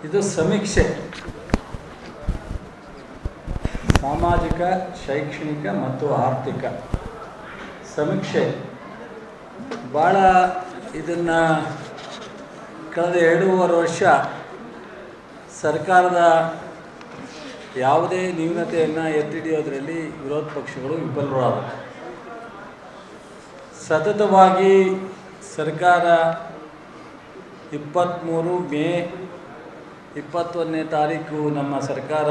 ಇದು ಸಮೀಕ್ಷೆ, ಸಾಮಾಜಿಕ, ಶೈಕ್ಷಣಿಕ ಮತ್ತು ಆರ್ಥಿಕ ಸಮೀಕ್ಷೆ. ಭಾಳ ಇದನ್ನು ಕಳೆದ 2.5 ವರ್ಷ ಸರ್ಕಾರದ ಯಾವುದೇ ನ್ಯೂನತೆಯನ್ನು ಎತ್ತಿಡಿಯೋದರಲ್ಲಿ ವಿರೋಧ ಪಕ್ಷಗಳು ವಿಫಲರಾದವು. ಸತತವಾಗಿ ಸರ್ಕಾರ 23 ಮೇ 21ನೇ ತಾರೀಕು ನಮ್ಮ ಸರ್ಕಾರ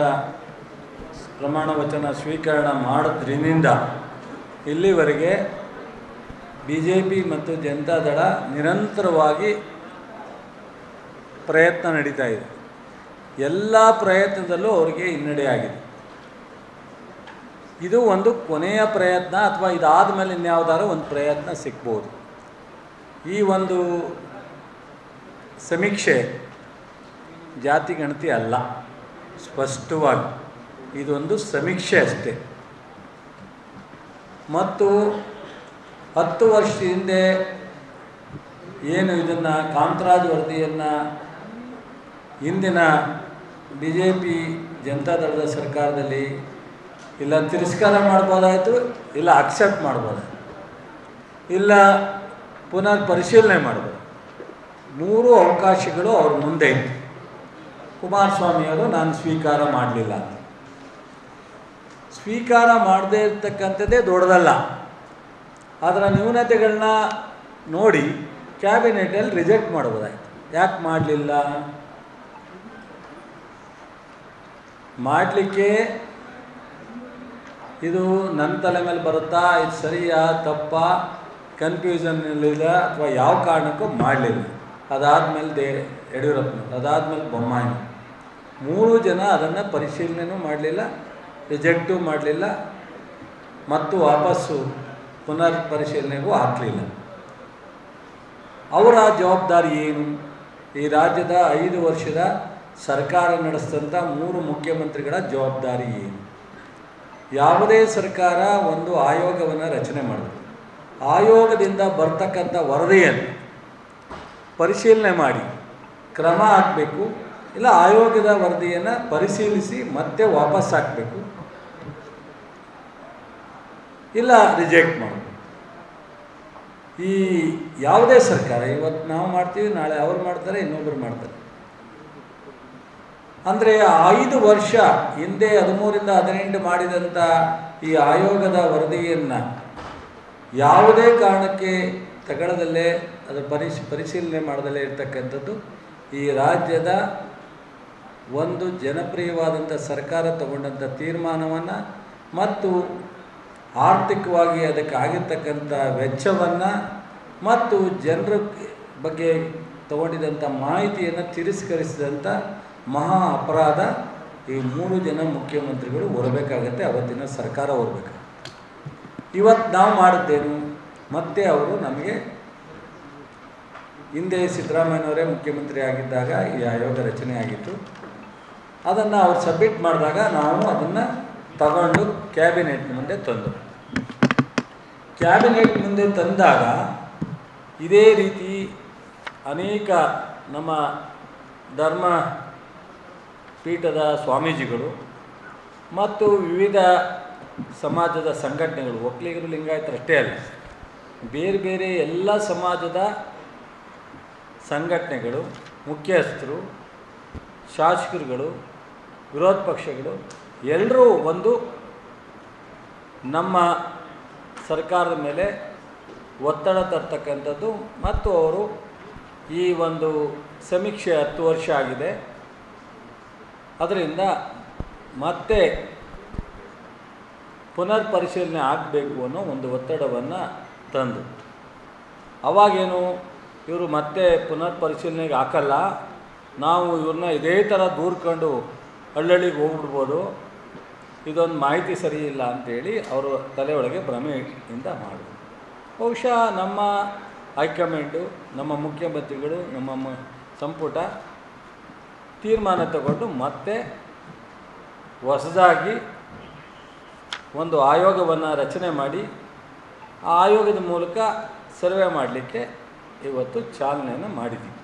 ಪ್ರಮಾಣ ವಚನ ಸ್ವೀಕರಣ ಮಾಡಿದ್ರಿಂದ ಇಲ್ಲಿವರೆಗೆ BJP ಮತ್ತು ಜನತಾದಳ ನಿರಂತರವಾಗಿ ಪ್ರಯತ್ನ ನಡೀತಾ ಇದೆ. ಎಲ್ಲ ಪ್ರಯತ್ನದಲ್ಲೂ ಅವರಿಗೆ ಹಿನ್ನಡೆಯಾಗಿದೆ. ಇದು ಒಂದು ಕೊನೆಯ ಪ್ರಯತ್ನ, ಅಥವಾ ಇದಾದ ಮೇಲೆ ಇನ್ಯಾವುದಾದ್ರೂ ಒಂದು ಪ್ರಯತ್ನ ಸಿಗ್ಬೋದು. ಈ ಒಂದು ಸಮೀಕ್ಷೆ ಜಾತಿ ಗಣತಿ ಅಲ್ಲ, ಸ್ಪಷ್ಟವಾಗಿ ಇದೊಂದು ಸಮೀಕ್ಷೆ ಅಷ್ಟೇ. ಮತ್ತು 10 ವರ್ಷದ ಹಿಂದೆ ಏನು ಇದನ್ನು ಕಾಂತರಾಜ್ ವರದಿಯನ್ನು ಹಿಂದಿನ BJP ಜನತಾದಳದ ಸರ್ಕಾರದಲ್ಲಿ ಇಲ್ಲ ತಿರಸ್ಕಾರ ಮಾಡ್ಬೋದಾಯಿತು, ಇಲ್ಲ ಅಕ್ಸೆಪ್ಟ್ ಮಾಡ್ಬೋದಾಯಿತು, ಇಲ್ಲ ಪುನರ್ ಪರಿಶೀಲನೆ ಮಾಡ್ಬೋದು. 3 ಅವಕಾಶಗಳು ಅವ್ರ ಮುಂದೆ ಇತ್ತು. ಕುಮಾರಸ್ವಾಮಿಯವರು ನಾನು ಸ್ವೀಕಾರ ಮಾಡಲಿಲ್ಲ ಅಂತ. ಸ್ವೀಕಾರ ಮಾಡದೇ ಇರ್ತಕ್ಕಂಥದ್ದೇ ದೊಡ್ಡದಲ್ಲ. ಅದರ ನ್ಯೂನತೆಗಳನ್ನ ನೋಡಿ ಕ್ಯಾಬಿನೆಟಲ್ಲಿ ರಿಜೆಕ್ಟ್ ಮಾಡ್ಬೋದಾಯ್ತು. ಯಾಕೆ ಮಾಡಲಿಲ್ಲ? ಮಾಡಲಿಕ್ಕೆ ಇದು ನನ್ನ ತಲೆ ಮೇಲೆ ಬರುತ್ತಾ, ಇದು ಸರಿಯಾ ತಪ್ಪಾ, ಕನ್ಫ್ಯೂಷನ್ನಲ್ಲಿದೆ, ಅಥವಾ ಯಾವ ಕಾರಣಕ್ಕೂ ಮಾಡಲಿಲ್ಲ. ಅದಾದಮೇಲೆ ಯಡಿಯೂರಪ್ಪನವರು, ಅದಾದಮೇಲೆ ಬೊಮ್ಮಾಯಿ, 3 ಜನ ಅದನ್ನು ಪರಿಶೀಲನೆಯೂ ಮಾಡಲಿಲ್ಲ, ರಿಜೆಕ್ಟು ಮಾಡಲಿಲ್ಲ, ಮತ್ತು ವಾಪಸ್ಸು ಪುನರ್ ಪರಿಶೀಲನೆಗೂ ಹಾಕಲಿಲ್ಲ. ಅವರ ಜವಾಬ್ದಾರಿ ಏನು? ಈ ರಾಜ್ಯದ 5 ವರ್ಷದ ಸರ್ಕಾರ ನಡೆಸಿದಂಥ 3 ಮುಖ್ಯಮಂತ್ರಿಗಳ ಜವಾಬ್ದಾರಿ ಏನು? ಯಾವುದೇ ಸರ್ಕಾರ ಒಂದು ಆಯೋಗವನ್ನು ರಚನೆ ಮಾಡಬೇಕು. ಆಯೋಗದಿಂದ ಬರ್ತಕ್ಕಂಥ ವರದಿಯನ್ನು ಪರಿಶೀಲನೆ ಮಾಡಿ ಕ್ರಮ ಹಾಕಬೇಕು, ಇಲ್ಲ ಆಯೋಗದ ವರದಿಯನ್ನು ಪರಿಶೀಲಿಸಿ ಮತ್ತೆ ವಾಪಸ್ ಹಾಕಬೇಕು, ಇಲ್ಲ ರಿಜೆಕ್ಟ್ ಮಾಡಬೇಕು. ಈ ಯಾವುದೇ ಸರ್ಕಾರ, ಇವತ್ತು ನಾವು ಮಾಡ್ತೀವಿ, ನಾಳೆ ಅವ್ರು ಮಾಡ್ತಾರೆ, ಇನ್ನೊಬ್ಬರು ಮಾಡ್ತಾರೆ. ಅಂದರೆ 5 ವರ್ಷ ಹಿಂದೆ 13ರಿಂದ 18 ಮಾಡಿದಂಥ ಈ ಆಯೋಗದ ವರದಿಯನ್ನು ಯಾವುದೇ ಕಾರಣಕ್ಕೆ ತಗೊಳ್ಳದಲ್ಲೇ ಅದರ ಪರಿಶೀಲನೆ ಮಾಡದಲ್ಲೇ ಇರ್ತಕ್ಕಂಥದ್ದು ಈ ರಾಜ್ಯದ ಒಂದು ಜನಪ್ರಿಯವಾದಂಥ ಸರ್ಕಾರ ತಗೊಂಡಂಥ ತೀರ್ಮಾನವನ್ನು ಮತ್ತು ಆರ್ಥಿಕವಾಗಿ ಅದಕ್ಕೆ ಆಗಿರ್ತಕ್ಕಂಥ ವೆಚ್ಚವನ್ನು ಮತ್ತು ಜನರ ಬಗ್ಗೆ ತಗೊಂಡಿದ್ದಂಥ ಮಾಹಿತಿಯನ್ನು ತಿರಸ್ಕರಿಸಿದಂಥ ಮಹಾ ಅಪರಾಧ ಈ 3 ಜನ ಮುಖ್ಯಮಂತ್ರಿಗಳು ಹೊರಬೇಕಾಗತ್ತೆ. ಅವತ್ತಿನ ಸರ್ಕಾರ ಹೊರಬೇಕು. ಇವತ್ತು ನಾವು ಮಾಡಿದ್ದೇನು? ಮತ್ತೆ ಅವರು ನಮಗೆ ಹಿಂದೆ ಸಿದ್ದರಾಮಯ್ಯನವರೇ ಮುಖ್ಯಮಂತ್ರಿ ಆಗಿದ್ದಾಗ ಈ ಆಯೋಗ ರಚನೆ ಆಗಿತ್ತು. ಅದನ್ನು ಅವ್ರು ಸಬ್ಮಿಟ್ ಮಾಡಿದಾಗ ನಾವು ಅದನ್ನು ತಗೊಂಡು ಕ್ಯಾಬಿನೆಟ್ ಮುಂದೆ ತಂದು, ಕ್ಯಾಬಿನೆಟ್ ಮುಂದೆ ತಂದಾಗ ಇದೇ ರೀತಿ ಅನೇಕ ನಮ್ಮ ಧರ್ಮ ಪೀಠದ ಸ್ವಾಮೀಜಿಗಳು ಮತ್ತು ವಿವಿಧ ಸಮಾಜದ ಸಂಘಟನೆಗಳು, ಒಕ್ಕಲಿಗರು, ಲಿಂಗಾಯತರು ಅಷ್ಟೇ ಅಲ್ಲ, ಬೇರೆ ಬೇರೆ ಎಲ್ಲ ಸಮಾಜದ ಸಂಘಟನೆಗಳು, ಮುಖ್ಯಸ್ಥರು, ಶಾಸಕರುಗಳು, ವಿರೋಧ ಪಕ್ಷಗಳು ಎಲ್ಲರೂ ಒಂದು ನಮ್ಮ ಸರ್ಕಾರದ ಮೇಲೆ ಒತ್ತಡ ತರ್ತಕ್ಕಂಥದ್ದು. ಮತ್ತು ಅವರು ಈ ಒಂದು ಸಮೀಕ್ಷೆ 10 ವರ್ಷ ಆಗಿದೆ, ಅದರಿಂದ ಮತ್ತೆ ಪುನರ್ ಪರಿಶೀಲನೆ ಆಗಬೇಕು ಅನ್ನೋ ಒಂದು ಒತ್ತಡವನ್ನು ತಂದು, ಅವಾಗೇನು ಇವರು ಮತ್ತೆ ಪುನರ್ ಪರಿಶೀಲನೆಗೆ ಹಾಕಲ್ಲ, ನಾವು ಇವ್ರನ್ನ ಇದೇ ಥರ ದೂರ್ಕೊಂಡು ಹಳ್ಳಿಗೆ ಹೋಗ್ಬಿಡ್ಬೋದು, ಇದೊಂದು ಮಾಹಿತಿ ಸರಿ ಇಲ್ಲ ಅಂಥೇಳಿ ಅವರು ತಲೆಯೊಳಗೆ ಭ್ರಮೆಯಿಂದ ಮಾಡೋದು. ಬಹುಶಃ ನಮ್ಮ ಹೈಕಮಾಂಡು, ನಮ್ಮ ಮುಖ್ಯಮಂತ್ರಿಗಳು, ನಮ್ಮ ಸಂಪುಟ ತೀರ್ಮಾನ ತಗೊಂಡು ಮತ್ತೆ ಹೊಸದಾಗಿ ಒಂದು ಆಯೋಗವನ್ನು ರಚನೆ ಮಾಡಿ ಆ ಆಯೋಗದ ಮೂಲಕ ಸರ್ವೆ ಮಾಡಲಿಕ್ಕೆ ಇವತ್ತು ಚಾಲನೆಯನ್ನು ಮಾಡಿದ್ದೀವಿ.